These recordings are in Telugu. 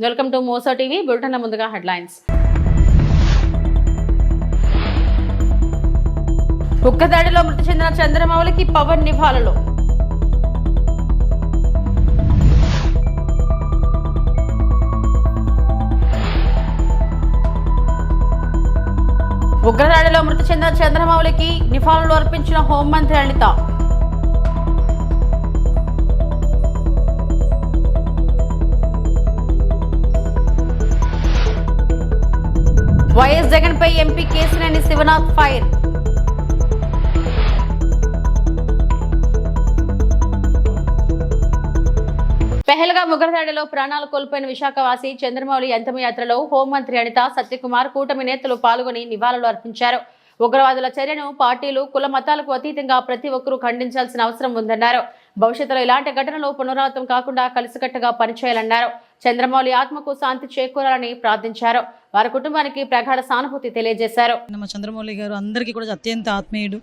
Welcome to Mojo TV. Bulletin ముందుగా హెడ్లైన్స్. ఉక్కదాడిలో మృతి చెందిన చంద్రమౌళికి పవన్ నివాళులు. ఉగ్రదాడిలో మృతి చెందిన చంద్రమౌళికి నివాళులు అర్పించిన హోంమంత్రి అనిత. వైఎస్ జగన్ పై ఎంపీ కేశినేని శివనాథ్ ఫైర్. పెహల్గాం ఉగ్రదాడిలో ప్రాణాలు కోల్పోయిన విశాఖవాసి చంద్రమౌళి అంతిమయాత్రలో హోంమంత్రి అనిత, సత్యకుమార్, కూటమి నేతలు పాల్గొని నివాళులు అర్పించారు. ఉగ్రవాదుల చర్యను పార్టీలు, కుల మతాలకు అతీతంగా ప్రతి ఒక్కరూ ఖండించాల్సిన అవసరం ఉందన్నారు. భవిష్యత్తులో ఇలాంటి ఘటనలు పునరావృతం కాకుండా కలిసికట్టుగా పనిచేయాలన్నారు. చంద్రమౌళి ఆత్మకు శాంతి చేకూరాలని ప్రార్థించారు. వారి కుటుంబానికి ప్రగాఢ సానుభూతి తెలియజేశారు. చంద్రమౌళి గారు అందరికీ కూడా అత్యంత ఆత్మీయుడు.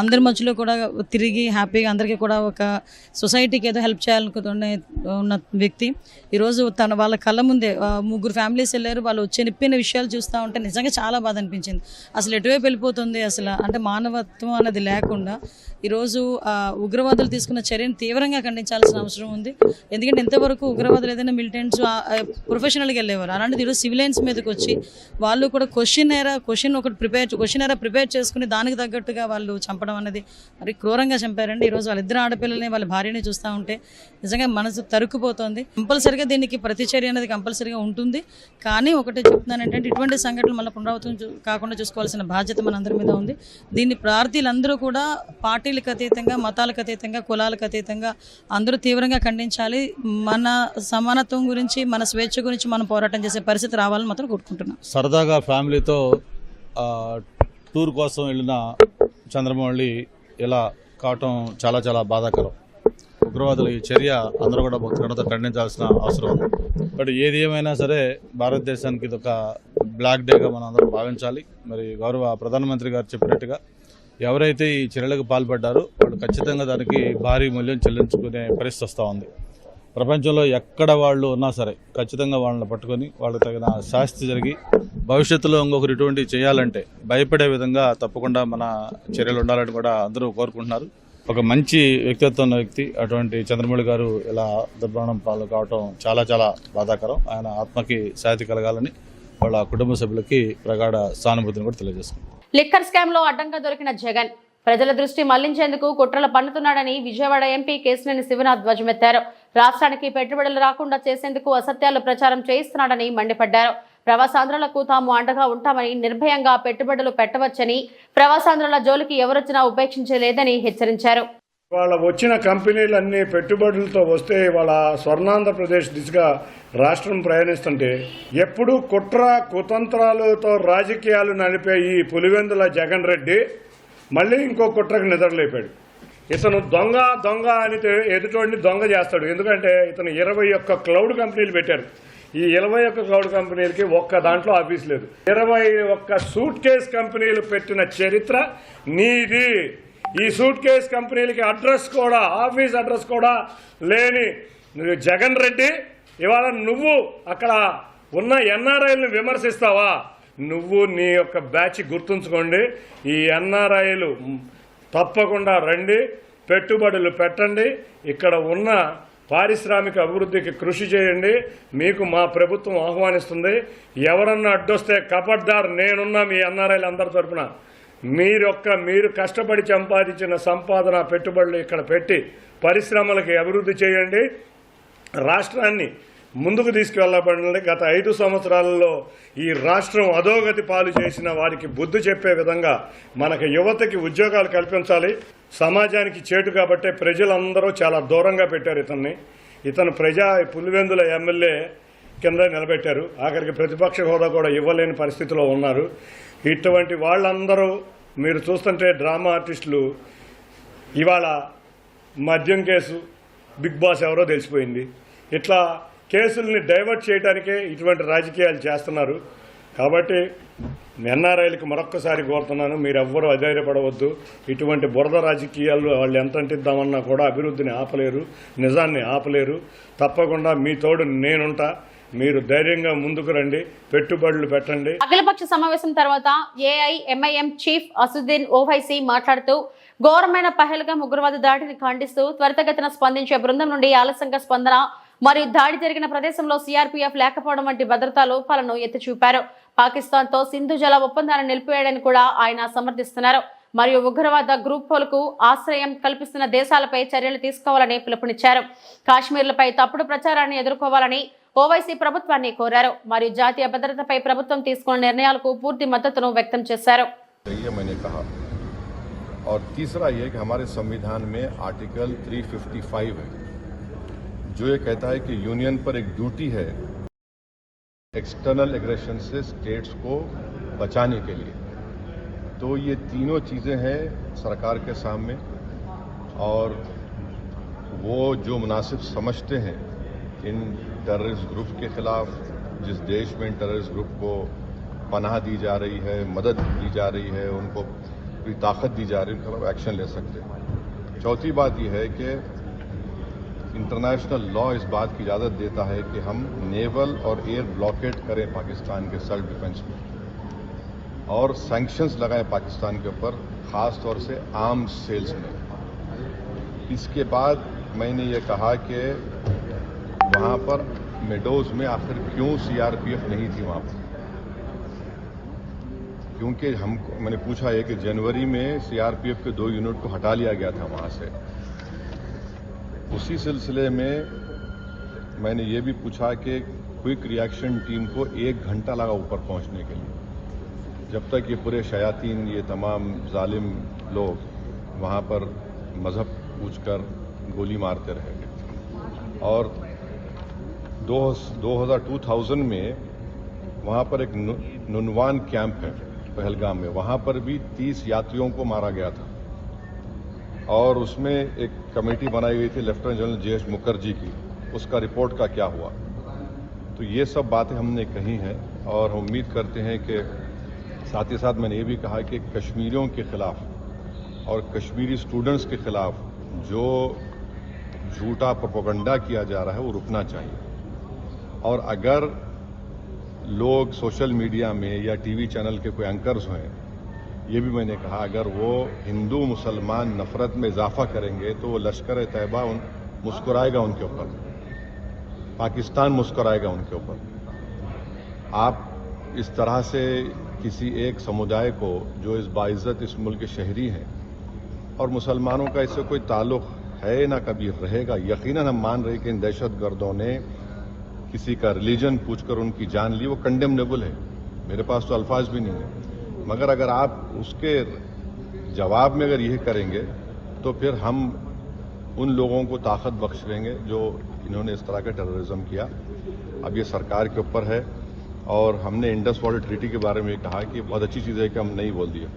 అందరి మధ్యలో కూడా తిరిగి హ్యాపీగా అందరికీ కూడా ఒక సొసైటీకి ఏదో హెల్ప్ చేయాలనుకుంటున్న ఉన్న వ్యక్తి. ఈరోజు వాళ్ళ కళ్ళ ముందే 3 ఫ్యామిలీస్ వెళ్ళారు. వాళ్ళు చెప్పిన విషయాలు చూస్తూ ఉంటే నిజంగా చాలా బాధ అనిపించింది. అసలు ఎటువైపు వెళ్ళిపోతుంది అసలు అంటే మానవత్వం అన్నది లేకుండా ఈరోజు ఉగ్రవాదులు తీసుకున్న చర్యను తీవ్రంగా ఖండించాల్సిన అవసరం ఉంది. ఎందుకంటే ఇంతవరకు ఉగ్రవాదులు ఏదైనా మిలిటెంట్స్ ప్రొఫెషనల్గా వెళ్ళేవారు. అలాంటిది ఈరోజు సివిలియన్స్ మీదకి వచ్చి వాళ్ళు కూడా క్వశ్చన్ ప్రిపేర్ చేసుకుని దానికి తగ్గట్టుగా వాళ్ళు చంపడం అనేది మరి క్రూరంగా చంపారండి. ఈరోజు వాళ్ళిద్దరు ఆడపిల్లల్ని వాళ్ళ భార్యని చూస్తూ ఉంటే నిజంగా మనసు తరుక్కుపోతుంది. కంపల్సరిగా దీనికి ప్రతిచర్య అనేది కంపల్సరిగా ఉంటుంది. కానీ ఒకటి చెప్తున్నాను ఏంటంటే ఇటువంటి సంఘటనలు మళ్ళీ పునరావృతం కాకుండా చూసుకోవాల్సిన బాధ్యత మనందరి మీద ఉంది. దీన్ని ప్రార్థీలందరూ కూడా పార్టీలకు అతీతంగా, మతాలకు అతీతంగా, కులాలకు అతీతంగా అందరూ తీవ్రంగా ఖండించాలి. మన సమానత్వం గురించి, మన స్వేచ్ఛ గురించి మనం పోరాటం చేసే పరిస్థితి రావాలని మాత్రం కోరుకుంటున్నాం. సరదాగా ఫ్యామిలీతో టూర్ కోసం వెళ్ళిన చంద్రమౌళి ఇలా కావటం చాలా చాలా బాధాకరం. ఉగ్రవాదుల ఈ చర్య అందరూ కూడా భక్తులతో ఖండించాల్సిన అవసరం ఉంది. బట్ ఏది ఏమైనా సరే భారతదేశానికి ఇది ఒక బ్లాక్ డేగా మనం అందరం భావించాలి. మరి గౌరవ ప్రధానమంత్రి గారు చెప్పినట్టుగా ఎవరైతే ఈ చర్యలకు పాల్పడ్డారో వాళ్ళు ఖచ్చితంగా దానికి భారీ మూల్యం చెల్లించుకునే పరిస్థితి వస్తూ ఉంది. ప్రపంచంలో ఎక్కడ వాళ్ళు ఉన్నా సరే ఖచ్చితంగా వాళ్ళని పట్టుకొని వాళ్ళకి తగిన శాస్తి జరిగి భవిష్యత్తులో ఇంకొకరు ఇటువంటివి చేయాలంటే భయపడే విధంగా తప్పకుండా మన చర్యలు ఉండాలని కూడా అందరూ కోరుకుంటున్నారు. ఒక మంచి వ్యక్తిత్వం ఉన్న వ్యక్తి అటువంటి చంద్రమౌళి గారు ఇలా దుర్మరణం పాలు కావటం చాలా చాలా బాధాకరం. ఆయన ఆత్మకి శాంతి కలగాలని వాళ్ళ కుటుంబ సభ్యులకి ప్రగాఢ సానుభూతిని కూడా తెలియజేసుకుంటారు. లిక్కర్ స్కామ్ లో అడ్డంగా దొరికిన జగన్ ప్రజల దృష్టి మళ్లించేందుకు కుట్రలు పన్నుతున్నాడని విజయవాడ ఎంపీ కేశినేని శివనాథ్ ధ్వజమెత్తారు. రాష్ట్రానికి పెట్టుబడులు రాకుండా చేసేందుకు అసత్యాలు ప్రచారం చేయిస్తున్నాడని మండిపడ్డారు. ప్రవాసాంధ్రులకు తాము అండగా ఉంటామని, నిర్భయంగా పెట్టుబడులు పెట్టవచ్చని, ప్రవాసాంధ్రుల జోలికి ఎవరొచ్చినా ఉపేక్షించలేదని హెచ్చరించారు. వాళ్ళ వచ్చిన కంపెనీలన్నీ పెట్టుబడులతో వస్తే వాళ్ళ స్వర్ణాంధ్రప్రదేశ్ దిశగా రాష్ట్రం ప్రయాణిస్తుంటే ఎప్పుడూ కుట్ర కుతంత్రాలతో రాజకీయాలు నడిపే ఈ పులివెందుల జగన్ రెడ్డి మళ్ళీ ఇంకో కుట్రకు నిద్రలేపాడు. ఇతను దొంగ దొంగ అని ఎదుటోడిని దొంగ చేస్తాడు. ఎందుకంటే ఇతను 21 క్లౌడ్ కంపెనీలు పెట్టారు. ఈ 21 క్లౌడ్ కంపెనీలకి ఒక్క దాంట్లో ఆఫీస్ లేదు. 21 సూట్ కేస్ కంపెనీలు పెట్టిన చరిత్ర నీది. ఈ సూట్ కేస్ కంపెనీలకి అడ్రస్ కూడా, ఆఫీస్ అడ్రస్ కూడా లేని జగన్ రెడ్డి ఇవాళ నువ్వు అక్కడ ఉన్న ఎన్ఆర్ఐలను విమర్శిస్తావా? నువ్వు నీ యొక్క బ్యాచ్ గుర్తుంచుకోండి. ఈ ఎన్ఆర్ఐలు తప్పకుండా రండి, పెట్టుబడులు పెట్టండి, ఇక్కడ ఉన్న పారిశ్రామిక అభివృద్ధికి కృషి చేయండి. మీకు మా ప్రభుత్వం ఆహ్వానిస్తుంది. ఎవరన్నా అడ్డొస్తే కబడ్దార్, నేనున్నా మీ ఎన్ఆర్ఐలు అందరి తరఫున. మీరు కష్టపడి సంపాదించిన సంపాదన పెట్టుబడులు ఇక్కడ పెట్టి పరిశ్రమలకి అభివృద్ధి చేయండి. రాష్ట్రాన్ని ముందుకు తీసుకువెళ్ళబడింది. గత 5 సంవత్సరాలలో ఈ రాష్ట్రం అధోగతి పాలు చేసిన వారికి బుద్ధి చెప్పే విధంగా మనకు యువతకి ఉద్యోగాలు కల్పించాలి. సమాజానికి చేటు కాబట్టే ప్రజలందరూ చాలా దూరంగా పెట్టారు ఇతన్ని. ఇతను పులివెందుల ఎమ్మెల్యే కింద నిలబెట్టారు. ఆఖరికి ప్రతిపక్ష హోదా కూడా ఇవ్వలేని పరిస్థితిలో ఉన్నారు. ఇటువంటి వాళ్ళందరూ మీరు చూస్తుంటే డ్రామా ఆర్టిస్టులు. ఇవాళ మద్యం కేసు, బిగ్ బాస్ ఎవరో తెలిసిపోయింది. ఇట్లా కేసుల్ని డైవర్ట్ చేయడానికే ఇటువంటి రాజకీయాలు చేస్తున్నారు. కాబట్టి ఎన్ఆర్ఐలకు మరొక్కసారి కోరుతున్నాను, మీరు ఎవ్వరూ అధైర్యపడవద్దు. ఇటువంటి బురద రాజకీయాల్లో వాళ్ళు ఎంత అంటిద్దామన్నా కూడా అభివృద్ధిని ఆపలేరు, నిజాన్ని ఆపలేరు. తప్పకుండా మీ తోడు నేనుంటా. మీరు ధైర్యంగా ముందుకు రండి, పెట్టుబడులు పెట్టండి. అఖిలపక్ష సమావేశం తర్వాత ఏఐఎంఐఎం చీఫ్ అసుద్దీన్ ఓవైసీ మాట్లాడుతూ ఘోరమైన పహల్గామ్ ఉగ్రవాద దాడిని ఖండిస్తూ త్వరితగతిన స్పందించే బృందం నుండి ఆలస్యంగా స్పందన మరియు దాడి జరిగిన ప్రదేశంలో సిఆర్పీఎఫ్ లేకపోవడం వంటి భద్రతా లోపాలను ఎత్తి చూపారు. పాకిస్తాన్ తో సింధు జల ఒప్పందాన్ని నిలిపివేయడాన్ని కూడా ఆయన సమర్థిస్తున్నారు. మరియు ఉగ్రవాద గ్రూపులకు ఆశ్రయం కల్పిస్తున్న దేశాలపై చర్యలు తీసుకోవాలని పిలుపునిచ్చారు. కాశ్మీర్లపై తప్పుడు ప్రచారాన్ని ఎదుర్కోవాలని ఓవైసీ ప్రభుత్వాన్ని కోరారు. మరియు జాతీయ భద్రతపై ప్రభుత్వం తీసుకున్న నిర్ణయాలకు పూర్తి మద్దతును వ్యక్తం చేశారు. और तीसरा ये कि हमारे संविधान में आर्टिकल 355 है जो ये कहता है कि यूनियन पर एक ड्यूटी है एक्सटर्नल एग्रेशन से स्टेट्स को बचाने के लिए। तो ये तीनों चीज़ें हैं सरकार के सामने और वो जो मुनासिब समझते हैं इन टेररिस्ट ग्रुप के खिलाफ, जिस देश में इन टेररिस्ट ग्रुप को पनाह दी जा रही है, मदद दी जा रही है, उनको ताकत दी जा रही है, उनके खिलाफ एक्शन ले सकते हैं। चौथी बात यह है कि इंटरनेशनल लॉ इस बात की इजाज़त देता है कि हम नेवल और एयर ब्लॉकेट करें पाकिस्तान के सेल्फ डिफेंस में और सैंक्शंस लगाएं पाकिस्तान के ऊपर, ख़ास तौर से आर्म्स सेल्स में। इसके बाद मैंने ये कहा कि वहाँ पर मेडोज़ में आखिर क्यों सीआरपीएफ नहीं थी वहाँ पर, क्योंकि मैंने पूछा है कि जनवरी में सीआरपीएफ के 2 यूनिट को हटा लिया गया था वहाँ से। उसी सिलसिले में मैंने ये भी पूछा कि क्विक रिएक्शन टीम को 1 घंटा लगा ऊपर पहुँचने के लिए, जब तक ये पूरे शयातीन, ये तमाम जालिम लोग वहाँ पर मज़हब पूछकर गोली मारते रहेंगे। और 2000 में वहाँ पर एक नुनवान कैंप है पहलगाम में, वहाँ पर भी 30 यात्रियों को मारा गया था और उसमें एक कमेटी बनाई गई थी लेफ्टिनेंट जनरल JH मुखर्जी की, उसका रिपोर्ट का क्या हुआ। तो ये सब बातें हमने कही हैं और हम उम्मीद करते हैं कि साथ ही साथ मैंने ये भी कहा कि कश्मीरियों के ख़िलाफ़ और कश्मीरी स्टूडेंट्स के ख़िलाफ़ जो झूठा प्रोपेगेंडा किया जा रहा है वो रुकना चाहिए। और अगर लोग सोशल मीडिया में या टीवी चैनल के कोई एंकर्स हैं, ये भी मैंने कहा, अगर वो हिंदू मुसलमान नफरत में इजाफा करेंगे तो वो लश्कर तैयबा मुस्कुराएगा उनके ऊपर, पाकिस्तान मुस्कुराएगा उनके ऊपर। आप इस तरह से किसी एक समुदाय को जो इस बाइज्जत इस मुल्क के शहरी हैं और मुसलमानों का इससे कोई ताल्लुक़ है ना कभी रहेगा, यकीनन हम मान रहे कि इन दहशतगर्दों ने किसी का रिलीजन पूछकर उनकी जान ली, वो कंडेमनेबल है, मेरे पास तो अल्फाज भी नहीं है। मगर अगर आप उसके जवाब में अगर यही करेंगे तो फिर हम उन लोगों को ताकत बख्श देंगे जो इन्होंने इस तरह का टेररिज्म किया। अब ये सरकार के ऊपर है और हमने इंडस वाटर ट्रीटी के बारे में कहा कि बहुत अच्छी चीज़ है कि हम नहीं बोल दिए,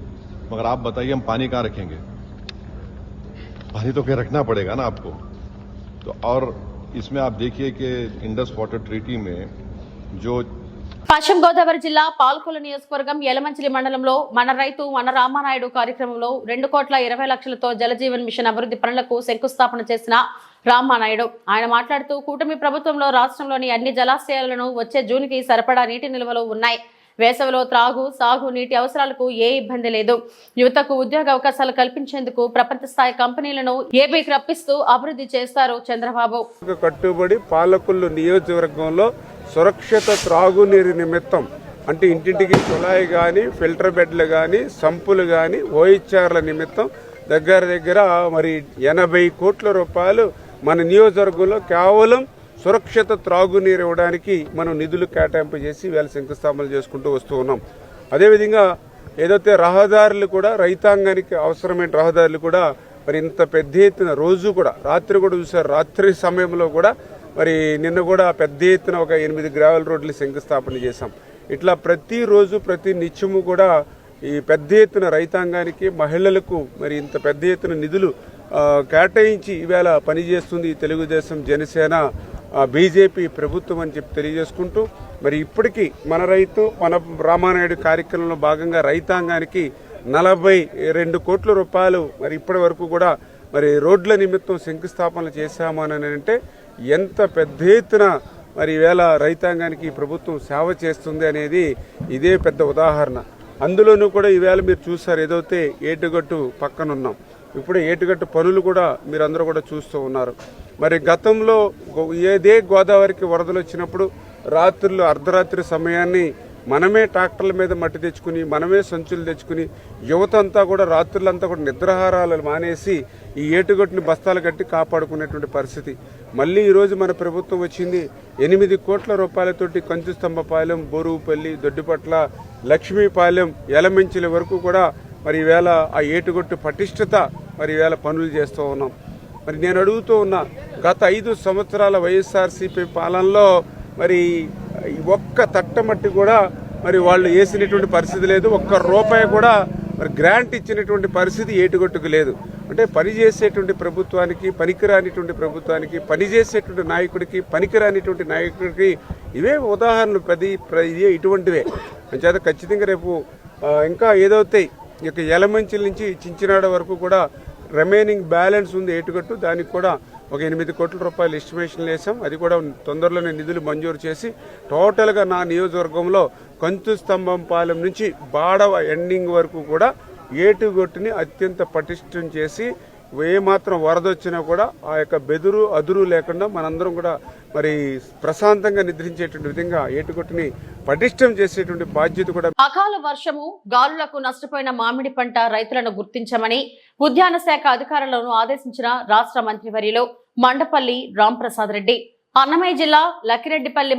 मगर आप बताइए हम पानी कहाँ रखेंगे? पानी तो कहीं रखना पड़ेगा ना आपको। तो और इसमें आप देखिए कि इंडस वाटर ट्रीटी में जो పశ్చిమ గోదావరి జిల్లా పాల్కొల నియోజకవర్గం యలమంచిలి మండలంలో మన రైతు మన రామానాయుడు కార్యక్రమంలో 2,20,00,000తో జలజీవన్ మిషన్ అభివృద్ధి పనులకు శంకుస్థాపన చేసిన రామానాయుడు ఆయన మాట్లాడుతూ కూటమి ప్రభుత్వంలో రాష్ట్రంలోని అన్ని జలాశయాలను వచ్చే జూన్కి సరిపడా నీటి నిల్వలు ఉన్నాయి. వేసవిలో త్రాగు సాగు నీటి అవసరాలకు ఏ ఇబ్బంది లేదు. యువతకు ఉద్యోగ అవకాశాలు కల్పించేందుకు ప్రపంచ స్థాయి కంపెనీలను ఏపీకి రప్పిస్తూ అభివృద్ధి చేస్తారు చంద్రబాబు. కట్టుబడి పాలకొల్లు నియోజకవర్గంలో సురక్షిత త్రాగునీరు నిమిత్తం అంటే ఇంటింటికి కుళాయి కానీ ఫిల్టర్ బెడ్లు కానీ సంపులు కానీ ఓహెచ్ఆర్ల నిమిత్తం దగ్గర మరి 80 కోట్ల రూపాయలు మన నియోజకవర్గంలో కేవలం సురక్షిత త్రాగునీరు ఇవ్వడానికి మనం నిధులు కేటాయింపు చేసి వేళ శంకుస్థాపన చేసుకుంటూ వస్తూ ఉన్నాం. అదేవిధంగా ఏదైతే రహదారులు కూడా రైతాంగానికి అవసరమైన రహదారులు కూడా మరి ఇంత పెద్ద ఎత్తున రోజు కూడా రాత్రి కూడా చూసారు, రాత్రి సమయంలో కూడా మరి నిన్న కూడా పెద్ద ఎత్తున ఒక 8 గ్రావెల్ రోడ్లు శంకుస్థాపన చేశాం. ఇట్లా ప్రతిరోజు ప్రతి నిత్యము కూడా ఈ పెద్ద ఎత్తున రైతాంగానికి మహిళలకు మరి ఇంత పెద్ద ఎత్తున నిధులు కేటాయించి ఈవేళ పనిచేస్తుంది తెలుగుదేశం జనసేన బీజేపీ ప్రభుత్వం అని చెప్పి తెలియజేసుకుంటూ మరి ఇప్పటికీ మన రైతు మన రామానాయుడు కార్యక్రమంలో భాగంగా రైతాంగానికి 42 కోట్ల రూపాయలు మరి ఇప్పటి వరకు కూడా మరి రోడ్ల నిమిత్తం శంకుస్థాపనలు చేశామని అంటే ఎంత పెద్ద ఎత్తున మరి ఈవేళ రైతాంగానికి ఈ ప్రభుత్వం సేవ చేస్తుంది అనేది ఇదే పెద్ద ఉదాహరణ. అందులోనూ కూడా ఈవేళ మీరు చూస్తారు, ఏదైతే ఏటుగట్టు పక్కన ఉన్నాం, ఇప్పుడే ఏటుగట్టు పనులు కూడా మీరందరూ కూడా చూస్తూ ఉన్నారు. మరి గతంలో ఏదే గోదావరికి వరదలు వచ్చినప్పుడు రాత్రులు అర్ధరాత్రి సమయాన్ని మనమే ట్రాక్టర్ల మీద మట్టి తెచ్చుకుని, మనమే సంచులు తెచ్చుకుని, యువత అంతా కూడా రాత్రులంతా కూడా నిద్రాహారాలు మానేసి ఈ ఏటుగట్టుని బస్తాలు కట్టి కాపాడుకునేటువంటి పరిస్థితి. మళ్ళీ ఈరోజు మన ప్రభుత్వం వచ్చింది 8 కోట్ల రూపాయలతోటి కంచుస్తంభపాలెం, బోరువుపల్లి, దొడ్డిపట్ల, లక్ష్మీపాలెం, ఎలమెంచిల వరకు కూడా మరి ఈవేళ ఆ ఏటుగట్టు పటిష్టత మరి ఈవేళ పనులు చేస్తూ ఉన్నాం. మరి నేను అడుగుతూ ఉన్నా, గత 5 సంవత్సరాల వైఎస్ఆర్సీపీ పాలనలో మరి ఒక్క తట్టమట్టి కూడా మరి వాళ్ళు వేసినటువంటి పరిస్థితి లేదు. ఒక్క రూపాయి కూడా మరి గ్రాంట్ ఇచ్చినటువంటి పరిస్థితి ఏటుగట్టుకు లేదు. అంటే పనిచేసేటువంటి ప్రభుత్వానికి, పనికిరానిటువంటి ప్రభుత్వానికి, పనిచేసేటువంటి నాయకుడికి, పనికిరానిటువంటి నాయకుడికి ఇవే ఉదాహరణలు ఇదే ఇటువంటివే. అంచేత ఖచ్చితంగా రేపు ఇంకా ఏదైతే ఇక ఎలమంచిల నుంచి చించినాడ వరకు కూడా రిమైనింగ్ బ్యాలెన్స్ ఉంది ఏటుగట్టు, దానికి కూడా ఒక 8 కోట్ల రూపాయలు ఎస్టిమేషన్ వేసాం. అది కూడా తొందరలోనే నిధులు మంజూరు చేసి టోటల్గా నా నియోజకవర్గంలో కంచుస్తంభంపాలెం నుంచి బాడవ ఎండింగ్ వరకు కూడా ఏటుగట్టుని అత్యంత పటిష్టం చేసి ఏమాత్రం వరద వచ్చినా కూడా ఆ యొక్క బెదురు అదురు లేకుండా మనందరం కూడా మరి ప్రశాంతంగా నిద్రించేటువంటి విధంగా ఏటుగట్టుని పటిష్టం చేసేటువంటి బాధ్యత కూడా. అకాల వర్షము గాలులకు నష్టపోయిన మామిడి పంట రైతులను గుర్తించమని ఉద్యాన శాఖ అధికారులను ఆదేశించిన రాష్ట్ర మంత్రివర్యులు మండపల్లి రాంప్రసాద్ రెడ్డి. అన్నమయ్య జిల్లా లక్కిరెడ్డిపల్లి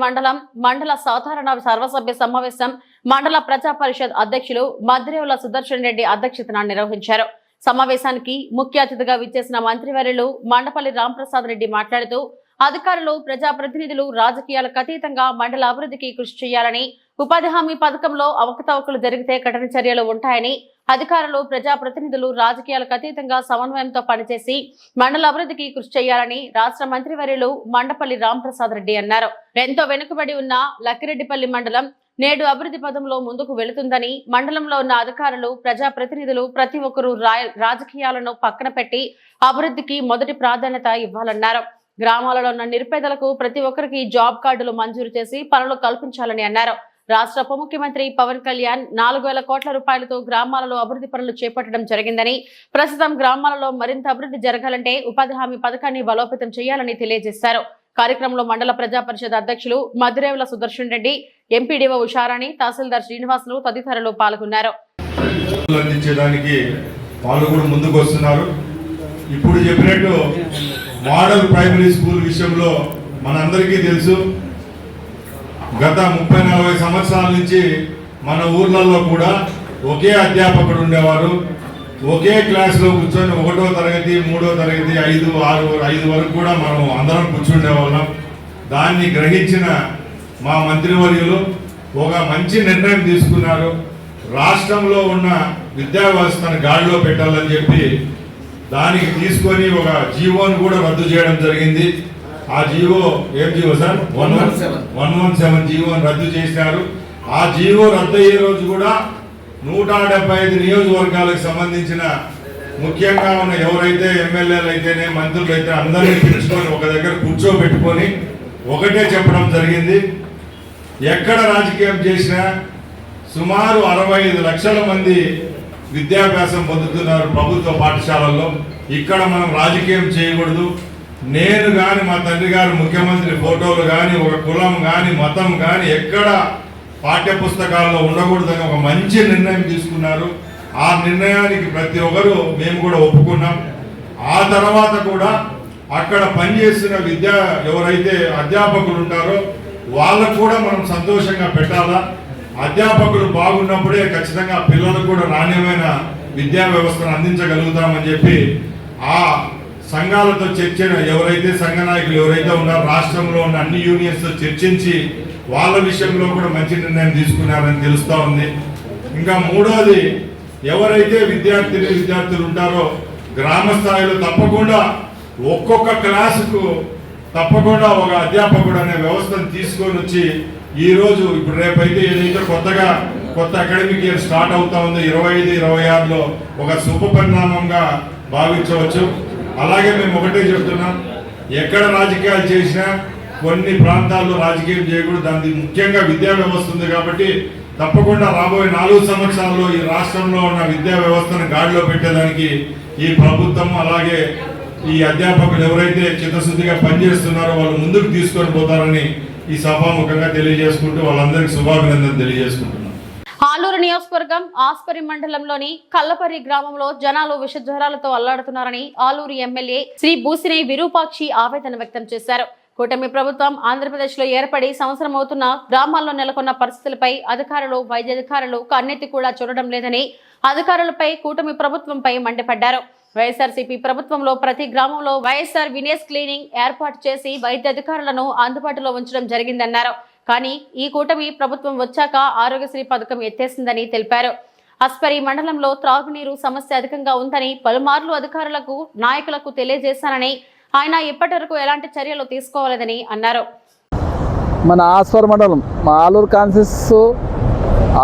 మండల సాధారణ సర్వసభ్య సమావేశం మండల ప్రజా పరిషత్ అధ్యక్షులు మద్రేవుల సుదర్శన్ రెడ్డి అధ్యక్షతన నిర్వహించారు. సమావేశానికి ముఖ్య అతిథిగా విచ్చేసిన మంత్రివర్యులు మండపల్లి రాంప్రసాద్ రెడ్డి మాట్లాడుతూ అధికారులు, ప్రజాప్రతినిధులు రాజకీయాలకు అతీతంగా మండల అభివృద్ధికి కృషి చేయాలని, ఉపాధి హామీ పథకంలో అవకతవకలు జరిగితే కఠిన చర్యలు ఉంటాయని, అధికారులు, ప్రజాప్రతినిధులు రాజకీయాలకు అతీతంగా సమన్వయంతో పనిచేసి మండల అభివృద్ధికి కృషి చేయాలని రాష్ట్ర మంత్రివర్యులు మండపల్లి రాంప్రసాద్ రెడ్డి అన్నారు. ఎంతో వెనుకబడి ఉన్న లక్కిరెడ్డిపల్లి మండలం నేడు అభివృద్ధి పదంలో ముందుకు వెళుతుందని, మండలంలో ఉన్న అధికారులు, ప్రజాప్రతినిధులు ప్రతి ఒక్కరూ రాజకీయాలను పక్కన పెట్టి అభివృద్ధికి మొదటి ప్రాధాన్యత ఇవ్వాలన్నారు. గ్రామాలలో ఉన్న నిరుపేదలకు ప్రతి ఒక్కరికి జాబ్ కార్డులు మంజూరు చేసి పనులు కల్పించాలని అన్నారు. రాష్ట్ర ఉప ముఖ్యమంత్రి పవన్ కళ్యాణ్ 4,000 కోట్ల రూపాయలతో గ్రామాలలో అభివృద్ధి పనులు చేపట్టడం జరిగిందని, ప్రస్తుతం గ్రామాలలో మరింత అభివృద్ధి జరగాలంటే ఉపాధి హామీ పథకాన్ని బలోపేతం చేయాలని తెలియజేశారు. కార్యక్రమంలో మండల ప్రజా పరిషత్ అధ్యక్షులు మద్రేవుల సుదర్శన్ రెడ్డి, ఎంపీడీఓ ఉషారాణి, తహసీల్దార్ శ్రీనివాసులు తదితరులు పాల్గొన్నారు. ముందుకు వస్తున్నారు. ఇప్పుడు చెప్పినట్టు మోడల్ ప్రైమరీ స్కూల్ విషయంలో మనందరికీ తెలుసు, గత 30-40 సంవత్సరాల నుంచి మన ఊర్లలో కూడా ఒకే అధ్యాపకుడు ఉండేవారు. ఒకే క్లాస్లో కూర్చొని 1వ తరగతి, 3వ తరగతి, 5, 6, 5 వరకు కూడా మనం అందరం కూర్చుండేవాళ్ళం. దాన్ని గ్రహించిన మా మంత్రివర్యులు ఒక మంచి నిర్ణయం తీసుకున్నారు. రాష్ట్రంలో ఉన్న విద్యా వ్యవస్థను గాడిలో పెట్టాలని చెప్పి దానికి తీసుకొని ఒక జీవోను కూడా రద్దు చేయడం జరిగింది. ఆ జీవో ఏం జీవో సార్? 117 జీవోను రద్దు చేశారు. ఆ జీవో రద్దు అయ్యే రోజు కూడా 175 నియోజకవర్గాలకు సంబంధించిన ముఖ్యంగా ఉన్న ఎవరైతే ఎమ్మెల్యేలు అయితేనే, మంత్రులు అయితే అందరినీ పిలుచుకొని ఒక దగ్గర కూర్చోబెట్టుకొని ఒకటే చెప్పడం జరిగింది. ఎక్కడ రాజకీయం చేసినా సుమారు 65 లక్షల మంది విద్యాభ్యాసం పొందుతున్నారు ప్రభుత్వ పాఠశాలల్లో. ఇక్కడ మనం రాజకీయం చేయకూడదు. నేను కానీ మా తండ్రి గారు ముఖ్యమంత్రి ఫోటోలు కానీ, ఒక కులం కానీ, మతం కానీ ఎక్కడ పాఠ్య పుస్తకాల్లో ఉండకూడదని ఒక మంచి నిర్ణయం తీసుకున్నారు. ఆ నిర్ణయానికి ప్రతి ఒక్కరు మేము కూడా ఒప్పుకున్నాం. ఆ తర్వాత కూడా అక్కడ పనిచేస్తున్న ఎవరైతే అధ్యాపకులు ఉంటారో వాళ్ళకు కూడా మనం సంతోషంగా పెట్టాలా. అధ్యాపకులు బాగున్నప్పుడే ఖచ్చితంగా పిల్లలకు కూడా నాణ్యమైన విద్యా వ్యవస్థను అందించగలుగుతామని చెప్పి ఆ సంఘాలతో ఎవరైతే సంఘ నాయకులు ఎవరైతే ఉన్నారో రాష్ట్రంలో ఉన్న అన్ని యూనియన్స్తో చర్చించి వాళ్ళ విషయంలో కూడా మంచి నిర్ణయం తీసుకున్నారని తెలుస్తూ ఉంది. ఇంకా మూడోది, ఎవరైతే విద్యార్థులు ఉంటారో గ్రామ స్థాయిలో తప్పకుండా ఒక్కొక్క క్లాసుకు తప్పకుండా ఒక అధ్యాపకుడు అనే వ్యవస్థను తీసుకొని వచ్చి ఈరోజు ఇప్పుడు రేపైతే ఏదైతే కొత్త అకాడమిక్ ఇయర్ స్టార్ట్ అవుతా ఉందో 25-26లో ఒక శుభ పరిణామంగా భావించవచ్చు. అలాగే మేము ఒకటే చెప్తున్నాం, ఎక్కడ రాజకీయాలు చేసినా కొన్ని ప్రాంతాల్లో రాజకీయం చేయకూడదు. దానికి ముఖ్యంగా విద్యా వ్యవస్థ ఉంది కాబట్టి తప్పకుండా రాబోయే 4 సంవత్సరాల్లో ఈ రాష్ట్రంలో ఉన్న విద్యా వ్యవస్థను గాడిలో పెట్టేదానికి ఈ ప్రభుత్వం అలాగే ఈ అధ్యాపకులు ఎవరైతే చిత్తశుద్ధిగా పనిచేస్తున్నారో వాళ్ళు ముందుకు తీసుకొని పోతారని ఈ సభాముఖంగా తెలియజేసుకుంటూ వాళ్ళందరికీ శుభాభినందనలు తెలియజేసుకుంటున్నాను. ఆలూరు నియోజకవర్గం ఆస్పరి మండలంలోని కల్లపరి గ్రామంలో జనాలు విషజ్వరాలతో అల్లాడుతున్నారని ఆలూరు ఎమ్మెల్యే శ్రీ బూసినే విరూపాక్షి ఆవేదన వ్యక్తం చేశారు. కూటమి ప్రభుత్వం ఆంధ్రప్రదేశ్ లో ఏర్పడి సంవత్సరం అవుతున్న గ్రామాల్లో నెలకొన్న పరిస్థితులపై అధికారులు వైద్యాధికారులు కన్నెత్తి కూడా చూడడం లేదని అధికారులపై కూటమి ప్రభుత్వంపై మండిపడ్డారు. వైఎస్ఆర్సీపీ ప్రభుత్వంలో ప్రతి గ్రామంలో వైఎస్ఆర్ వినేస్ క్లీనింగ్ ఏర్పాటు చేసి వైద్యాధికారులను అందుబాటులో ఉంచడం జరిగిందన్నారు. కానీ ఈ కూటమి ప్రభుత్వం వచ్చాక ఆరోగ్యశ్రీ పథకం ఎత్తేసిందని తెలిపారు. అస్పరి మండలంలో త్రాగునీరు సమస్య అధికంగా ఉందని పలుమార్లు అధికారులకు నాయకులకు తెలియజేశానని ఆయన ఇప్పటి వరకు ఎలాంటి చర్యలు తీసుకోవాలని అన్నారు. మన ఆస్పర్ మండలం, మా ఆలూరు కాన్సెస్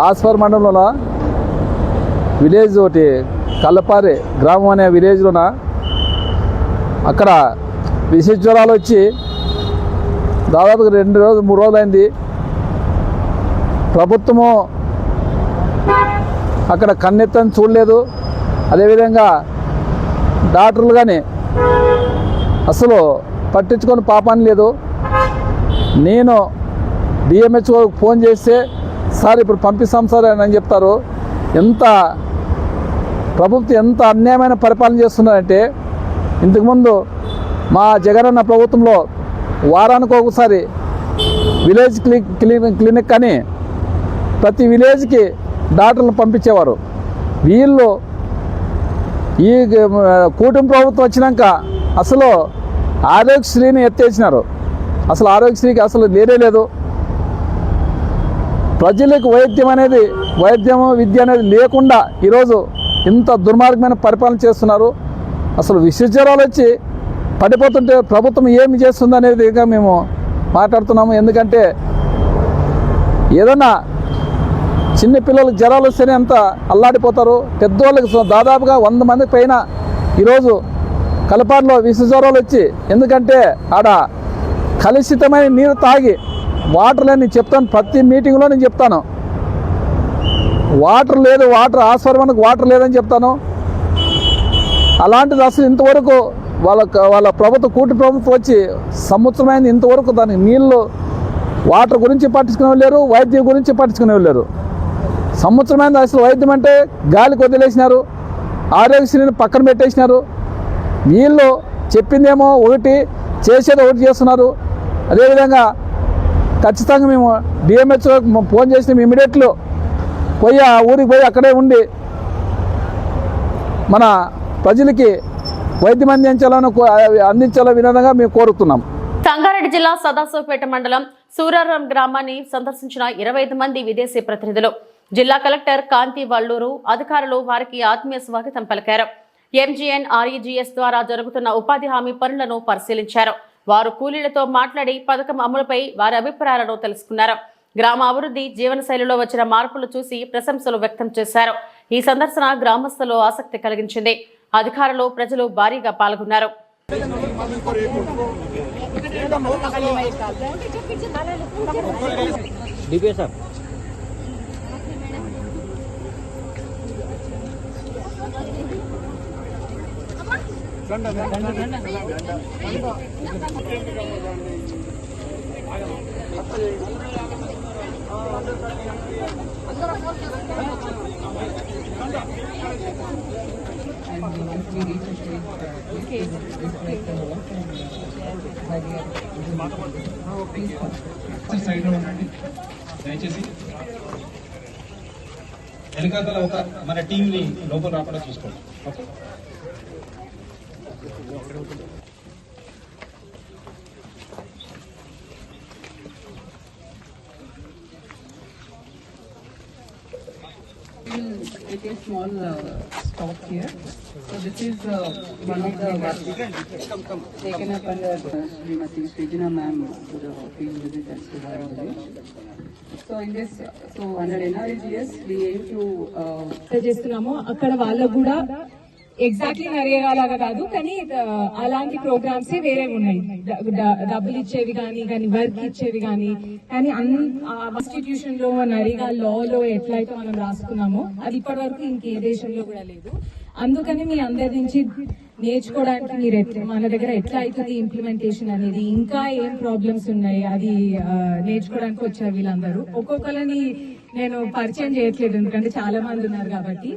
ఆస్పర్ మండలంలో విలేజ్ ఒకటి కల్లపారి గ్రామం అనే విలేజ్లోన అక్కడ విష జ్వరాలు వచ్చి దాదాపుగా 2 రోజులు 3 రోజులు అయింది. ప్రభుత్వము అక్కడ కన్నెత్తని చూడలేదు. అదేవిధంగా డాక్టర్లు కానీ అసలు పట్టించుకొని పాపాన్ని లేదు. నేను డిఎంహెచ్ఓ ఫోన్ చేస్తే సార్ ఇప్పుడు పంపిస్తాం సార్ అని చెప్తారు. ప్రభుత్వం ఎంత అన్యాయమైన పరిపాలన చేస్తున్నారంటే, ఇంతకుముందు మా జగనన్న ప్రభుత్వంలో వారానికి ఒకసారి విలేజ్ క్లినిక్ అని ప్రతి విలేజ్కి డాక్టర్లను పంపించేవారు. వీళ్ళు ఈ కూటమి ప్రభుత్వం వచ్చినాక అసలు ఆరోగ్యశ్రీని ఎత్తేసినారు. అసలు ఆరోగ్యశ్రీకి అసలు లేదు. ప్రజలకు వైద్యము విద్య అనేది లేకుండా ఈరోజు ఇంత దుర్మార్గమైన పరిపాలన చేస్తున్నారు. అసలు విష జ్వరాలు వచ్చి పడిపోతుంటే ప్రభుత్వం ఏమి చేస్తుంది అనేది మేము మాట్లాడుతున్నాము. ఎందుకంటే ఏదన్నా చిన్న పిల్లలకు జ్వరాలు వస్తేనే అంత అల్లాడిపోతారు. పెద్దవాళ్ళకి దాదాపుగా 100 మంది పైన ఈరోజు కలపాడులో విష జ్వరాలు వచ్చి, ఎందుకంటే ఆడ కలుషితమైన నీరు తాగి వాటర్ నేను చెప్తాను, ప్రతి మీటింగ్లో నేను చెప్తాను, వాటర్ లేదు, ఆస్పర్మనకు వాటర్ లేదని చెప్తాను. అలాంటిది అసలు ఇంతవరకు వాళ్ళ ప్రభుత్వం కూటమి ప్రభుత్వం వచ్చి సంవత్సరమైంది, ఇంతవరకు దానికి నీళ్ళు వాటర్ గురించి పట్టించుకునే లేరు, వైద్యం గురించి పట్టించుకునే లేరు. సంవత్సరమైంది అసలు వైద్యం అంటే గాలికి వదిలేసినారు, ఆరోగ్యశ్రీని పక్కన పెట్టేసినారు. వీళ్ళు చెప్పిందేమో ఒకటి, చేసేది ఒకటి చేస్తున్నారు. అదేవిధంగా ఖచ్చితంగా మేము డిఎంహెచ్ఓ ఫోన్ చేసినాం, ఇమీడియట్లో పోయి ఆ ఊరికి పోయి అక్కడే ఉండి మన ప్రజలకి వైద్యం అందించాలనే విధంగా మేము కోరుతున్నాం. సంగారెడ్డి జిల్లా సదాశివపేట మండలం సూరారం గ్రామాన్ని సందర్శించిన 25 మంది విదేశీ ప్రతినిధులు. జిల్లా కలెక్టర్ కాంతి వల్లూరు అధికారులు వారికి ఆత్మీయ స్వాగతం పలికారు. MGNREGS ద్వారా జరుగుతున్న ఉపాధి హామీ పనులను పరిశీలించారు. వారు కూలీలతో మాట్లాడి పథకం అమలుపై వారి అభిప్రాయాలను తెలుసుకున్నారు. గ్రామ అభివృద్ధి, జీవనశైలిలో వచ్చిన మార్పులు చూసి ప్రశంసలు వ్యక్తం చేశారు. ఈ సందర్శన గ్రామస్తులు ఆసక్తి కలిగించింది. అధికారులు, ప్రజలు భారీగా పాల్గొన్నారు. దయచేసి వెనకాతల ఒక మన టీంని లోపల రాకుండా చూసుకోండి. Okay. Take a small stop here. So this is one of the work taken up under Srimati Srijana ma'am to the field visit at Sriharam village. So in this, under NREGS we aim to చేస్తున్నాము. అక్కడ వాళ్ళకు కూడా ఎగ్జాక్ట్లీ నరేగా లాగా కాదు, కానీ అలాంటి ప్రోగ్రామ్స్ వేరే ఉన్నాయి. డబ్బులు ఇచ్చేవి కానీ వర్క్ ఇచ్చేవి కానీ కాన్స్టిట్యూషన్ లో నరేగా లాలో ఎట్లయితే మనం రాసుకున్నామో అది ఇప్పటి వరకు ఇంకే దేశంలో కూడా లేదు. అందుకని మీ అందరి నుంచి నేర్చుకోవడానికి మీరు మన దగ్గర ఎట్లా అవుతుంది ఇంప్లిమెంటేషన్ అనేది, ఇంకా ఏం ప్రాబ్లమ్స్ ఉన్నాయి అది నేర్చుకోవడానికి వచ్చారు వీళ్ళందరూ. ఒక్కొక్కరిని నేను పరిచయం చేయట్లేదు ఎందుకంటే చాలా మంది ఉన్నారు కాబట్టి.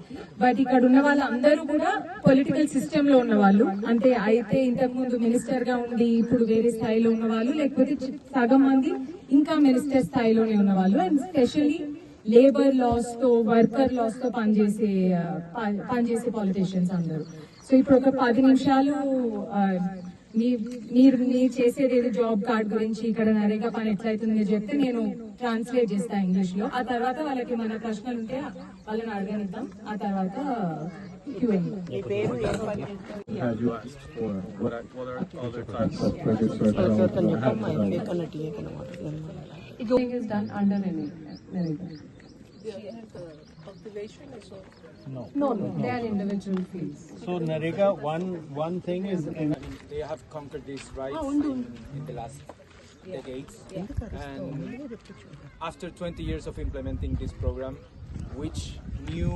బట్ ఇక్కడ ఉన్న వాళ్ళందరూ కూడా పొలిటికల్ సిస్టమ్ లో ఉన్న వాళ్ళు, అంటే అయితే ఇంతకు ముందు మినిస్టర్ గా ఉండి ఇప్పుడు వేరే స్థాయిలో ఉన్న వాళ్ళు, లేకపోతే సగం మంది ఇంకా మినిస్టర్ స్థాయిలోనే ఉన్న వాళ్ళు. అండ్ స్పెషల్లీ లేబర్ లాస్ తో వర్కర్ లాస్ తో పనిచేసే పాలిటీషియన్స్ అందరూ. సో ఇప్పుడు ఒక 10 నిమిషాలు మీరు చేసేది ఏదో జాబ్ కార్డ్ గురించి ఇక్కడ నరేగా పని ఎట్లయితుంది చెప్తే నేను ట్రాన్స్లేట్ చేస్తాను ఇంగ్లీష్ లో. ఆ తర్వాత వాళ్ళకి మన ప్రశ్నలు ఉంటే వాళ్ళని అడగనిద్దాం. ఆ తర్వాత No, they are individual fields. So Narega, one thing is they have conquered these rights in the last decades. And after 20 years of implementing this program, which new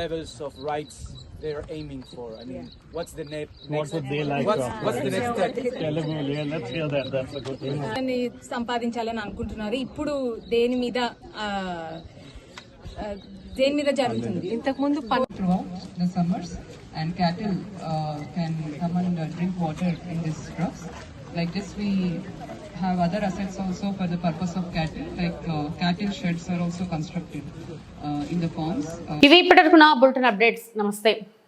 levels of rights they are aiming for? I mean, what's the next? What would they like? What's the next step? Let's hear that. That's a good thing. సంపాదించాలని అనుకుంటున్నారు. ఇప్పుడు దేని మీద జరుగుతుంది? ఇంతకు ముందు throughout the summers and cattle can come and drink water in these troughs. Like this, we have other assets also for the purpose of cattle, like cattle sheds are also constructed in the farms. ఇవి ఇప్పటివరకు నా బులెటిన్ అప్డేట్స్. నమస్తే.